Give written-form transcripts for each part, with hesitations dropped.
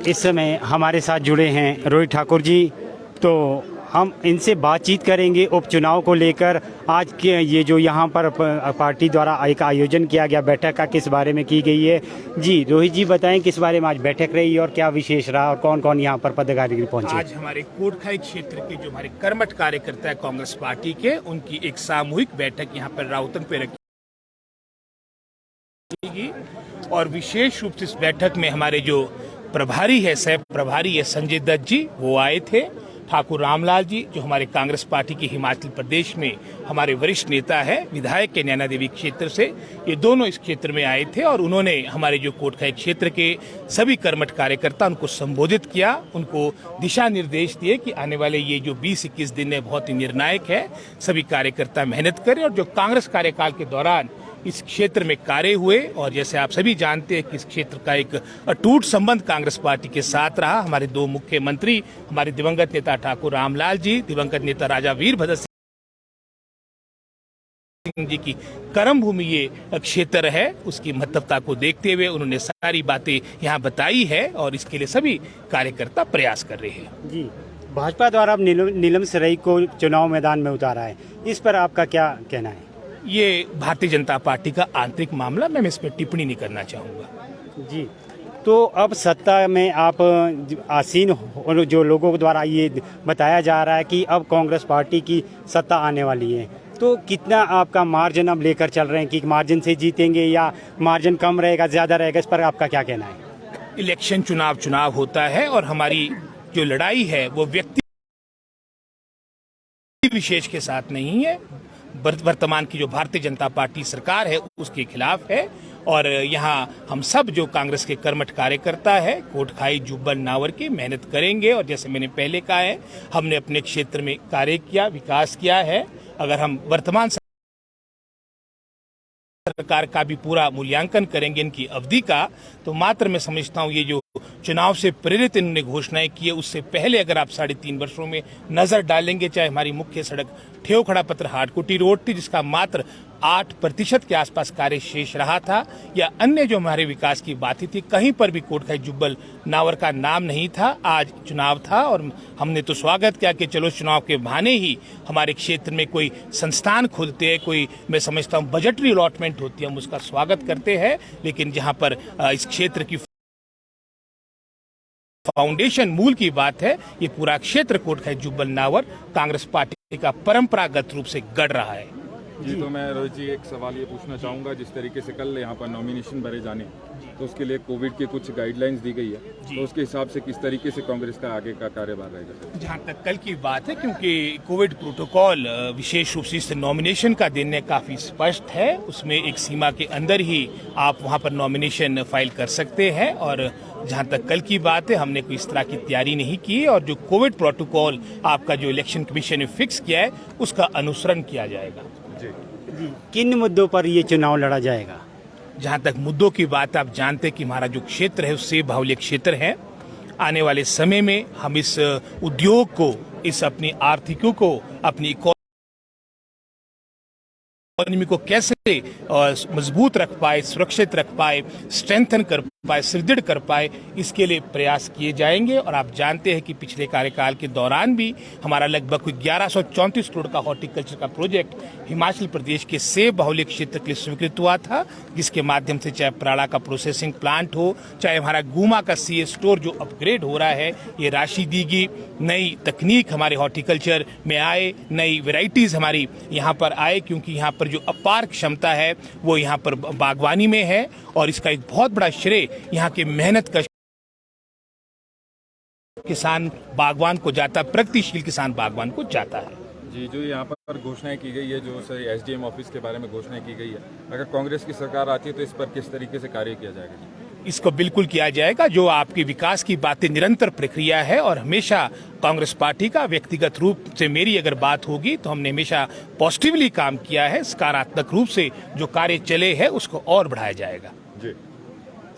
इस समय हमारे साथ जुड़े हैं रोहित ठाकुर जी। तो हम इनसे बातचीत करेंगे उपचुनाव को लेकर। आज के ये जो यहाँ पर पार्टी द्वारा एक आयोजन किया गया बैठक का, किस बारे में की गई है। जी रोहित जी बताएं, किस बारे में आज बैठक रही और क्या विशेष रहा और कौन कौन यहाँ पर पदाधिकारी पहुंचे। आज हमारे कोटखाई क्षेत्र के जो हमारे कर्मठ कार्यकर्ता है कांग्रेस पार्टी के, उनकी एक सामूहिक बैठक यहाँ पर राउतन पे रखी गई और विशेष रूप से इस बैठक में हमारे जो प्रभारी है, सह प्रभारी है संजय दत्त जी, वो आए थे। ठाकुर रामलाल जी जो हमारे कांग्रेस पार्टी के हिमाचल प्रदेश में हमारे वरिष्ठ नेता है, विधायक के नैना देवी क्षेत्र से, ये दोनों इस क्षेत्र में आए थे और उन्होंने हमारे जो कोटखाई क्षेत्र के सभी कर्मठ कार्यकर्ता उनको संबोधित किया, उनको दिशा निर्देश दिए कि आने वाले ये जो 20-21 दिन है बहुत ही निर्णायक है, सभी कार्यकर्ता मेहनत करें। और जो कांग्रेस कार्यकाल के दौरान इस क्षेत्र में कार्य हुए और जैसे आप सभी जानते हैं कि इस क्षेत्र का एक अटूट संबंध कांग्रेस पार्टी के साथ रहा। हमारे दो मुख्यमंत्री, हमारे दिवंगत नेता ठाकुर रामलाल जी, दिवंगत नेता राजा वीरभद्र सिंह जी की कर्म भूमि ये क्षेत्र है, उसकी महत्वता को देखते हुए उन्होंने सारी बातें यहाँ बताई है और इसके लिए सभी कार्यकर्ता प्रयास कर रहे हैं। जी, भाजपा द्वारा अब नीलम सरई को चुनाव मैदान में उतारा है, इस पर आपका क्या कहना है। ये भारतीय जनता पार्टी का आंतरिक मामला, मैं इस पर टिप्पणी नहीं करना चाहूँगा। जी, तो अब सत्ता में आप आसीन हो, जो लोगों द्वारा ये बताया जा रहा है कि अब कांग्रेस पार्टी की सत्ता आने वाली है, तो कितना आपका मार्जिन अब लेकर चल रहे हैं कि मार्जिन से जीतेंगे या मार्जिन कम रहेगा, ज़्यादा रहेगा, इस पर आपका क्या कहना है। इलेक्शन चुनाव होता है और हमारी जो लड़ाई है वो व्यक्ति विशेष के साथ नहीं है, वर्तमान की जो भारतीय जनता पार्टी सरकार है उसके खिलाफ है। और यहाँ हम सब जो कांग्रेस के कर्मठ कार्यकर्ता है कोटखाई, जुब्बल, नावर की मेहनत करेंगे। और जैसे मैंने पहले कहा है, हमने अपने क्षेत्र में कार्य किया, विकास किया है। अगर हम वर्तमान सरकार का भी पूरा मूल्यांकन करेंगे इनकी अवधि का, तो मात्र मैं समझता हूँ ये जो चुनाव से प्रेरित इन्होंने घोषणाएं की है, उससे पहले अगर आप 3.5 वर्षों में नजर डालेंगे, चाहे हमारी मुख्य सड़क ठेवखड़ा पत्र हाटकोटी रोड थी जिसका मात्र 8% के आसपास कार्य शेष रहा था, या अन्य जो हमारे विकास की बातें थी, कहीं पर भी कोटखाई, जुब्बल, नावर का नाम नहीं था। आज चुनाव था और हमने तो स्वागत किया कि चलो चुनाव के बहाने ही हमारे क्षेत्र में कोई संस्थान खुलते हैं, कोई मैं समझता हूँ बजटरी अलॉटमेंट होती है, हम उसका स्वागत करते हैं। लेकिन जहाँ पर इस क्षेत्र की फाउंडेशन मूल की बात है, ये पूरा क्षेत्र कोटखाई, जुब्बल, नावर कांग्रेस पार्टी का परंपरागत रूप से गढ़ रहा है। जी, तो मैं रोहित जी एक सवाल ये पूछना चाहूँगा, जिस तरीके से कल यहाँ पर नॉमिनेशन भरे जाने, तो उसके लिए कोविड की कुछ गाइडलाइंस दी गई है, तो उसके हिसाब से किस तरीके से कांग्रेस का आगे का कार्यभार रहेगा। जहाँ तक कल की बात है, क्योंकि कोविड प्रोटोकॉल विशेष रूप से इस नॉमिनेशन का दिन है काफी स्पष्ट है, उसमें एक सीमा के अंदर ही आप वहाँ पर नॉमिनेशन फाइल कर सकते हैं। और जहाँ तक कल की बात है, हमने कोई इस तरह की तैयारी नहीं की और जो कोविड प्रोटोकॉल आपका जो इलेक्शन कमीशन ने फिक्स किया है उसका अनुसरण किया जाएगा। जी, किन मुद्दों पर ये चुनाव लड़ा जाएगा। जहाँ तक मुद्दों की बात, आप जानते हैं कि हमारा जो क्षेत्र है उससे बाहुल्य क्षेत्र है। आने वाले समय में हम इस उद्योग को, इस अपनी आर्थिकों को, अपनी इकोनॉमी को कैसे मजबूत रख पाए, सुरक्षित रख पाए, स्ट्रेंथन कर पाए, सुदृढ़ कर पाए, इसके लिए प्रयास किए जाएंगे। और आप जानते हैं कि पिछले कार्यकाल के दौरान भी हमारा लगभग 1134 करोड़ का हॉर्टिकल्चर का प्रोजेक्ट हिमाचल प्रदेश के सेब बाहुल्य क्षेत्र के लिए स्वीकृत हुआ था, जिसके माध्यम से चाहे पराड़ा का प्रोसेसिंग प्लांट हो, चाहे हमारा गुमा का सीए स्टोर जो अपग्रेड हो रहा है, ये राशि दी गई। नई तकनीक हमारे हॉर्टिकल्चर में आए, नई वेराइटीज हमारी यहाँ पर आए, क्योंकि यहाँ पर जो अपार क्षमता है वो यहाँ पर बागवानी में है। और इसका एक बहुत बड़ा श्रेय यहाँ के मेहनत का किसान बागवान को जाता है, प्रगतिशील किसान बागवान को जाता है। जी, जो यहाँ पर घोषणाएं की गई है, जो एसडीएम ऑफिस के बारे में घोषणाएं की गई है, अगर कांग्रेस की सरकार आती है तो इस पर किस तरीके से कार्य किया जाएगा। इसको बिल्कुल किया जाएगा। जो आपकी विकास की बातें निरंतर प्रक्रिया है और हमेशा कांग्रेस पार्टी का व्यक्तिगत रूप से मेरी अगर बात होगी तो हमने हमेशा पॉजिटिवली काम किया है, सकारात्मक रूप से जो कार्य चले हैं उसको और बढ़ाया जाएगा। जी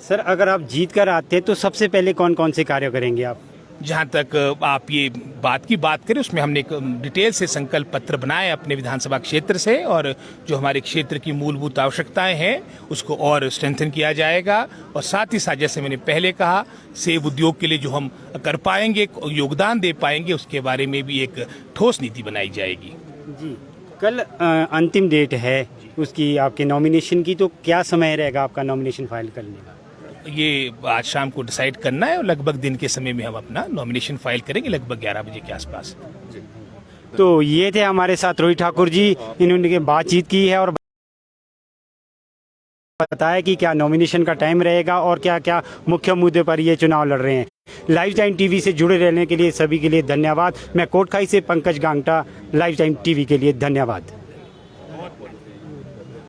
सर, अगर आप जीत कर आते हैं तो सबसे पहले कौन कौन से कार्य करेंगे आप। जहां तक आप ये बात की बात करें, उसमें हमने एक डिटेल से संकल्प पत्र बनाए अपने विधानसभा क्षेत्र से, और जो हमारे क्षेत्र की मूलभूत आवश्यकताएं हैं उसको और स्ट्रेंथन किया जाएगा। और साथ ही साथ जैसे मैंने पहले कहा, सेब उद्योग के लिए जो हम कर पाएंगे, योगदान दे पाएंगे, उसके बारे में भी एक ठोस नीति बनाई जाएगी। जी, कल अंतिम डेट है उसकी, आपके नॉमिनेशन की, तो क्या समय रहेगा आपका नॉमिनेशन फाइल करने का? ये आज शाम को डिसाइड करना है और लगभग दिन के समय में हम अपना नॉमिनेशन फाइल करेंगे, लगभग 11 बजे के आसपास। तो ये थे हमारे साथ रोहित ठाकुर जी, इन्होंने बातचीत की है और बताया कि क्या नॉमिनेशन का टाइम रहेगा और क्या क्या मुख्य मुद्दे पर ये चुनाव लड़ रहे हैं। लाइव टाइम टीवी से जुड़े रहने के लिए सभी के लिए धन्यवाद। मैं कोटखाई से Pankaj Gangta, live time TV के लिए धन्यवाद।